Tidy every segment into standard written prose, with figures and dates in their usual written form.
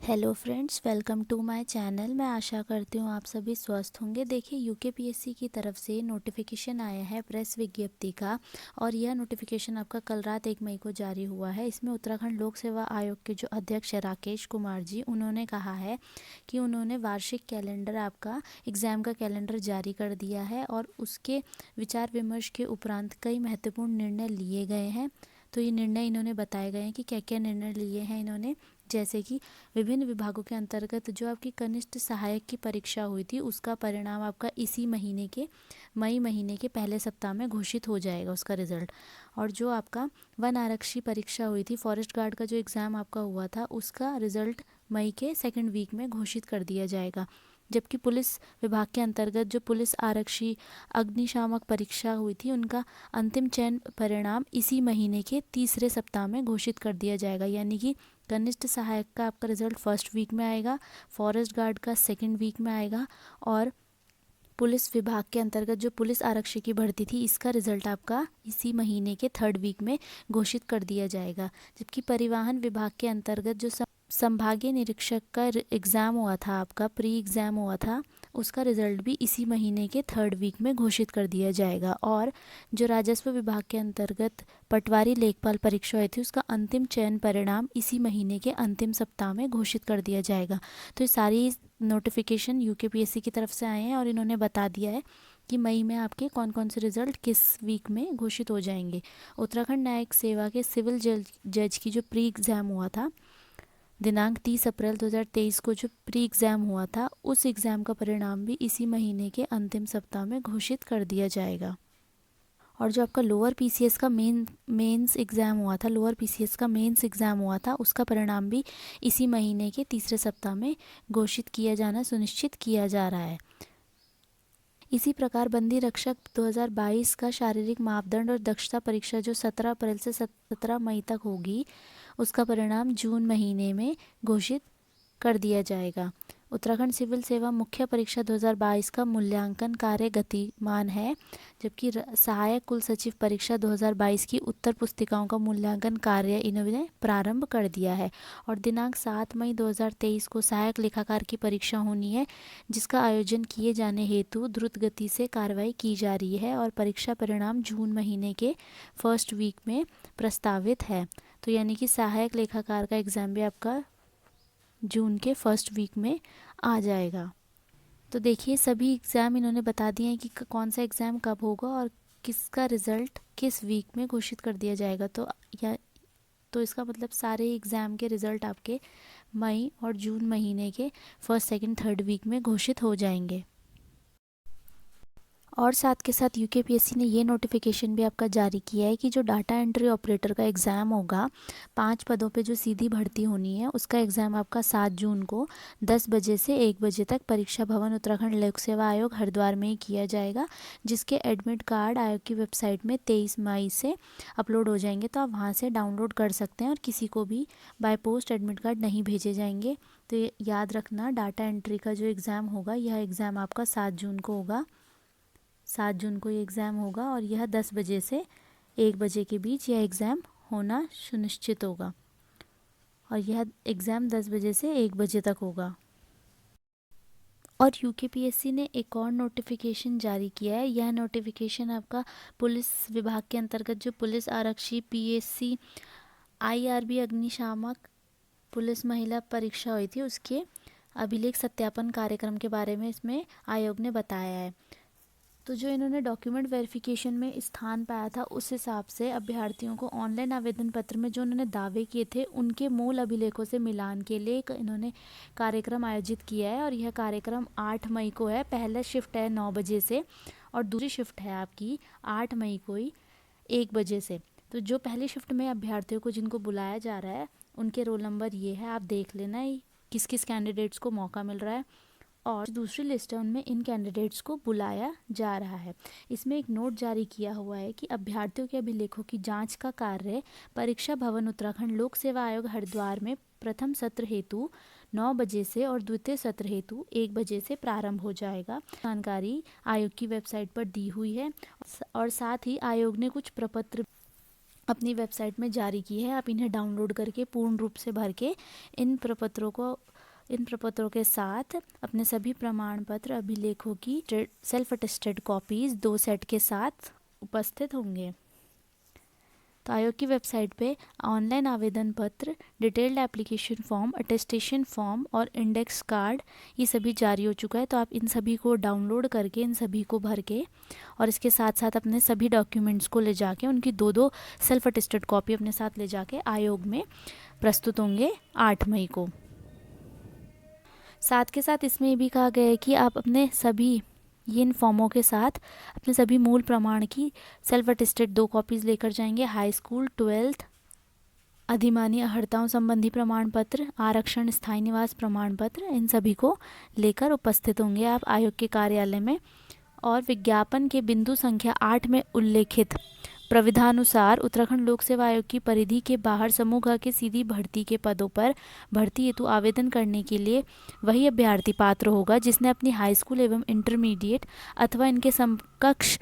Hello friends, welcome to my channel. मैं आशा करती हूँ आप सभी स्वस्थ होंगे। देखिए, यूकेपीएससी की तरफ से नोटिफिकेशन आया है प्रेस विज्ञप्ति का, और यह नोटिफिकेशन आपका कल रात 1 मई को जारी हुआ है। इसमें उत्तराखंड लोक सेवा आयोग के जो अध्यक्ष है राकेश कुमार जी, उन्होंने कहा है कि उन्होंने वार्षिक कैलेंडर आपका एग्ज़ाम का कैलेंडर जारी कर दिया है, और उसके विचार विमर्श के उपरांत कई महत्वपूर्ण निर्णय लिए गए हैं। तो ये निर्णय इन्होंने बताए गए हैं कि क्या क्या निर्णय लिए हैं इन्होंने, जैसे कि विभिन्न विभागों के अंतर्गत जो आपकी कनिष्ठ सहायक की परीक्षा हुई थी उसका परिणाम आपका इसी महीने के मई महीने के पहले सप्ताह में घोषित हो जाएगा उसका रिजल्ट। और जो आपका वन आरक्षी परीक्षा हुई थी, फॉरेस्ट गार्ड का जो एग्ज़ाम आपका हुआ था, उसका रिजल्ट मई के सेकेंड वीक में घोषित कर दिया जाएगा। जबकि पुलिस विभाग के अंतर्गत जो पुलिस आरक्षी अग्निशामक परीक्षा हुई थी, उनका अंतिम चयन परिणाम इसी महीने के तीसरे सप्ताह में घोषित कर दिया जाएगा। यानी कि कनिष्ठ सहायक का आपका रिजल्ट फर्स्ट वीक में आएगा, फॉरेस्ट गार्ड का सेकंड वीक में आएगा, और पुलिस विभाग के अंतर्गत जो पुलिस आरक्षी की भर्ती थी, इसका रिजल्ट आपका इसी महीने के थर्ड वीक में घोषित कर दिया जाएगा। जबकि परिवहन विभाग के अंतर्गत जो संभागीय निरीक्षक का एग्ज़ाम हुआ था, आपका प्री एग्ज़ाम हुआ था, उसका रिजल्ट भी इसी महीने के थर्ड वीक में घोषित कर दिया जाएगा। और जो राजस्व विभाग के अंतर्गत पटवारी लेखपाल परीक्षा हुई थी, उसका अंतिम चयन परिणाम इसी महीने के अंतिम सप्ताह में घोषित कर दिया जाएगा। तो ये सारी नोटिफिकेशन यूकेपीएससी की तरफ से आए हैं, और इन्होंने बता दिया है कि मई में आपके कौन कौन से रिजल्ट किस वीक में घोषित हो जाएंगे। उत्तराखंड न्यायिक सेवा के सिविल जज की जो प्री एग्ज़ाम हुआ था दिनांक 30 अप्रैल 2023 को, जो प्री एग्ज़ाम हुआ था, उस एग्ज़ाम का परिणाम भी इसी महीने के अंतिम सप्ताह में घोषित कर दिया जाएगा। और जो आपका लोअर पीसीएस का मेंस एग्ज़ाम हुआ था, लोअर पीसीएस का मेंस एग्ज़ाम हुआ था, उसका परिणाम भी इसी महीने के तीसरे सप्ताह में घोषित किया जाना सुनिश्चित किया जा रहा है। इसी प्रकार बंदी रक्षक 2022 का शारीरिक मापदंड और दक्षता परीक्षा जो 17 अप्रैल से 17 मई तक होगी, उसका परिणाम जून महीने में घोषित कर दिया जाएगा। उत्तराखंड सिविल सेवा मुख्य परीक्षा 2022 का मूल्यांकन कार्य गतिमान है, जबकि सहायक कुल सचिव परीक्षा 2022 की उत्तर पुस्तिकाओं का मूल्यांकन कार्य इन्होंने प्रारंभ कर दिया है। और दिनांक 7 मई 2023 को सहायक लेखाकार की परीक्षा होनी है, जिसका आयोजन किए जाने हेतु द्रुत गति से कार्रवाई की जा रही है, और परीक्षा परिणाम जून महीने के फर्स्ट वीक में प्रस्तावित है। तो यानी कि सहायक लेखाकार का एग्ज़ाम भी आपका जून के फर्स्ट वीक में आ जाएगा। तो देखिए, सभी एग्ज़ाम इन्होंने बता दिए हैं कि कौन सा एग्ज़ाम कब होगा और किसका रिज़ल्ट किस वीक में घोषित कर दिया जाएगा। तो इसका मतलब सारे एग्ज़ाम के रिज़ल्ट आपके मई और जून महीने के फर्स्ट सेकंड थर्ड वीक में घोषित हो जाएंगे। और साथ के साथ यूकेपीएससी ने ये नोटिफिकेशन भी आपका जारी किया है कि जो डाटा एंट्री ऑपरेटर का एग्ज़ाम होगा, 5 पदों पे जो सीधी भर्ती होनी है, उसका एग्ज़ाम आपका 7 जून को 10 बजे से 1 बजे तक परीक्षा भवन उत्तराखंड लोक सेवा आयोग हरिद्वार में ही किया जाएगा, जिसके एडमिट कार्ड आयोग की वेबसाइट में 23 मई से अपलोड हो जाएंगे। तो आप वहाँ से डाउनलोड कर सकते हैं, और किसी को भी बाय पोस्ट एडमिट कार्ड नहीं भेजे जाएंगे। तो याद रखना, डाटा एंट्री का जो एग्ज़ाम होगा, यह एग्ज़ाम आपका 7 जून को होगा। 7 जून को ये एग्ज़ाम होगा, और यह 10 बजे से 1 बजे के बीच यह एग्ज़ाम होना सुनिश्चित होगा, और यह एग्ज़ाम 10 बजे से 1 बजे तक होगा। और यूकेपीएससी ने एक और नोटिफिकेशन जारी किया है। यह नोटिफिकेशन आपका पुलिस विभाग के अंतर्गत जो पुलिस आरक्षी पीएससी आईआरबी अग्निशामक पुलिस महिला परीक्षा हुई थी, उसके अभिलेख सत्यापन कार्यक्रम के बारे में इसमें आयोग ने बताया है। तो जो इन्होंने डॉक्यूमेंट वेरिफिकेशन में स्थान पाया था, उस हिसाब से अभ्यर्थियों को ऑनलाइन आवेदन पत्र में जो उन्होंने दावे किए थे, उनके मूल अभिलेखों से मिलान के लिए एक इन्होंने कार्यक्रम आयोजित किया है। और यह कार्यक्रम 8 मई को है। पहला शिफ्ट है 9 बजे से, और दूसरी शिफ्ट है आपकी 8 मई को ही 1 बजे से। तो जो पहली शिफ्ट में अभ्यर्थियों को जिनको बुलाया जा रहा है, उनके रोल नंबर ये है, आप देख लेना किस किस कैंडिडेट्स को मौका मिल रहा है। और दूसरी लिस्ट है, उनमें इन कैंडिडेट्स को बुलाया जा रहा है। इसमें एक नोट जारी किया हुआ है कि अभ्यर्थियों के अभिलेखों की जांच का कार्य परीक्षा भवन उत्तराखंड लोक सेवा आयोग हरिद्वार में प्रथम सत्र हेतु 9 बजे से और द्वितीय सत्र हेतु 1 बजे से प्रारंभ हो जाएगा। जानकारी आयोग की वेबसाइट पर दी हुई है, और साथ ही आयोग ने कुछ प्रपत्र अपनी वेबसाइट में जारी की है। आप इन्हें डाउनलोड करके पूर्ण रूप से भर के इन प्रपत्रों को इन प्रपत्रों के साथ अपने सभी प्रमाण पत्र अभिलेखों की सेल्फ अटेस्टेड कॉपीज 2 सेट के साथ उपस्थित होंगे। तो आयोग की वेबसाइट पे ऑनलाइन आवेदन पत्र, detailed application form, attestation form और इंडेक्स कार्ड ये सभी जारी हो चुका है। तो आप इन सभी को डाउनलोड करके इन सभी को भर के और इसके साथ साथ अपने सभी डॉक्यूमेंट्स को ले जाके उनकी 2-2 सेल्फ अटेस्टेड कॉपी अपने साथ ले जाके आयोग में प्रस्तुत होंगे 8 मई को। साथ के साथ इसमें ये भी कहा गया है कि आप अपने सभी ये इन फॉर्मों के साथ अपने सभी मूल प्रमाण की सेल्फ अटेस्टेड 2 कॉपीज़ लेकर जाएंगे। हाई स्कूल, 12th, अधिमान्य अर्हताओं संबंधी प्रमाण पत्र, आरक्षण स्थायी निवास प्रमाण पत्र, इन सभी को लेकर उपस्थित होंगे आप आयोग के कार्यालय में। और विज्ञापन के बिंदु संख्या 8 में उल्लेखित प्रविधानुसार उत्तराखंड लोक सेवा आयोग की परिधि के बाहर समूह ग के सीधी भर्ती के पदों पर भर्ती हेतु आवेदन करने के लिए वही अभ्यर्थी पात्र होगा जिसने अपनी हाई स्कूल एवं इंटरमीडिएट अथवा इनके समकक्ष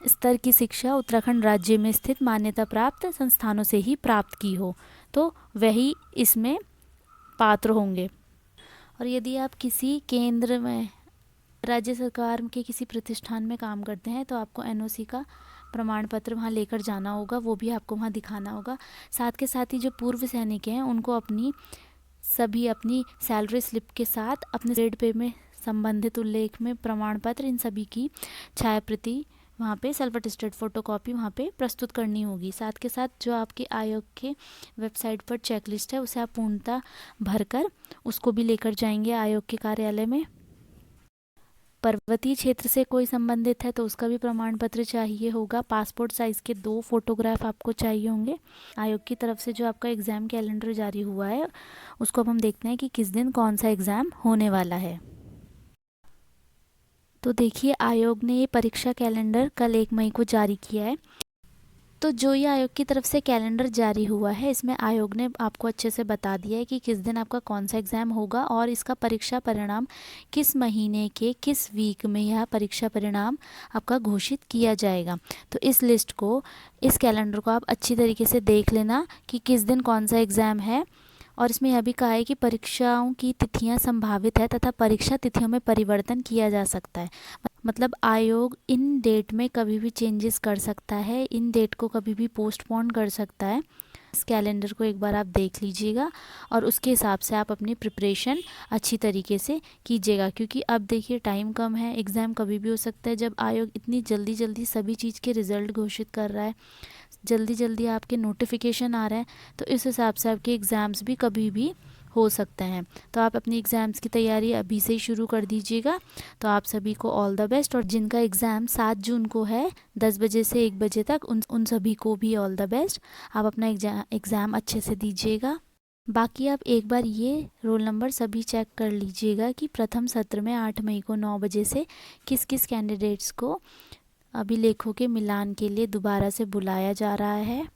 स्तर की शिक्षा उत्तराखंड राज्य में स्थित मान्यता प्राप्त संस्थानों से ही प्राप्त की हो, तो वही इसमें पात्र होंगे। और यदि आप किसी केंद्र में राज्य सरकार के किसी प्रतिष्ठान में काम करते हैं तो आपको एनओसी का प्रमाण पत्र वहाँ लेकर जाना होगा, वो भी आपको वहाँ दिखाना होगा। साथ के साथ ही जो पूर्व सैनिक हैं उनको अपनी सैलरी स्लिप के साथ अपने ग्रेड पे में संबंधित उल्लेख में प्रमाण पत्र इन सभी की छायाप्रति वहाँ पे सेल्फ अटेस्टेड फोटोकॉपी वहाँ पे प्रस्तुत करनी होगी। साथ के साथ जो आपके आयोग के वेबसाइट पर चेकलिस्ट है उसे आप पूर्णतः भरकर उसको भी लेकर जाएंगे आयोग के कार्यालय में। पर्वतीय क्षेत्र से कोई संबंधित है तो उसका भी प्रमाण पत्र चाहिए होगा। पासपोर्ट साइज़ के 2 फोटोग्राफ आपको चाहिए होंगे। आयोग की तरफ से जो आपका एग्ज़ाम कैलेंडर जारी हुआ है उसको अब हम देखते हैं कि किस दिन कौन सा एग्ज़ाम होने वाला है। तो देखिए आयोग ने ये परीक्षा कैलेंडर कल 1 मई को जारी किया है। तो जो ये आयोग की तरफ से कैलेंडर जारी हुआ है इसमें आयोग ने आपको अच्छे से बता दिया है कि किस दिन आपका कौन सा एग्ज़ाम होगा और इसका परीक्षा परिणाम किस महीने के किस वीक में यह परीक्षा परिणाम आपका घोषित किया जाएगा। तो इस लिस्ट को, इस कैलेंडर को आप अच्छी तरीके से देख लेना कि किस दिन कौन सा एग्ज़ाम है। और इसमें यह भी कहा है कि परीक्षाओं की तिथियां संभावित है तथा परीक्षा तिथियों में परिवर्तन किया जा सकता है। मतलब आयोग इन डेट में कभी भी चेंजेस कर सकता है, इन डेट को कभी भी पोस्टपोन कर सकता है। इस कैलेंडर को एक बार आप देख लीजिएगा और उसके हिसाब से आप अपनी प्रिपरेशन अच्छी तरीके से कीजिएगा, क्योंकि अब देखिए टाइम कम है, एग्ज़ाम कभी भी हो सकता है। जब आयोग इतनी जल्दी जल्दी सभी चीज़ के रिज़ल्ट घोषित कर रहा है, जल्दी जल्दी आपके नोटिफिकेशन आ रहे हैं, तो इस हिसाब से आपके एग्ज़ाम्स भी कभी भी हो सकते हैं। तो आप अपनी एग्ज़ाम्स की तैयारी अभी से ही शुरू कर दीजिएगा। तो आप सभी को ऑल द बेस्ट। और जिनका एग्ज़ाम 7 जून को है 10 बजे से 1 बजे तक, उन सभी को भी ऑल द बेस्ट। आप अपना एग्ज़ाम अच्छे से दीजिएगा। बाकी आप एक बार ये रोल नंबर सभी चेक कर लीजिएगा कि प्रथम सत्र में 8 मई को 9 बजे से किस किस कैंडिडेट्स को अभिलेखों के मिलान के लिए दोबारा से बुलाया जा रहा है।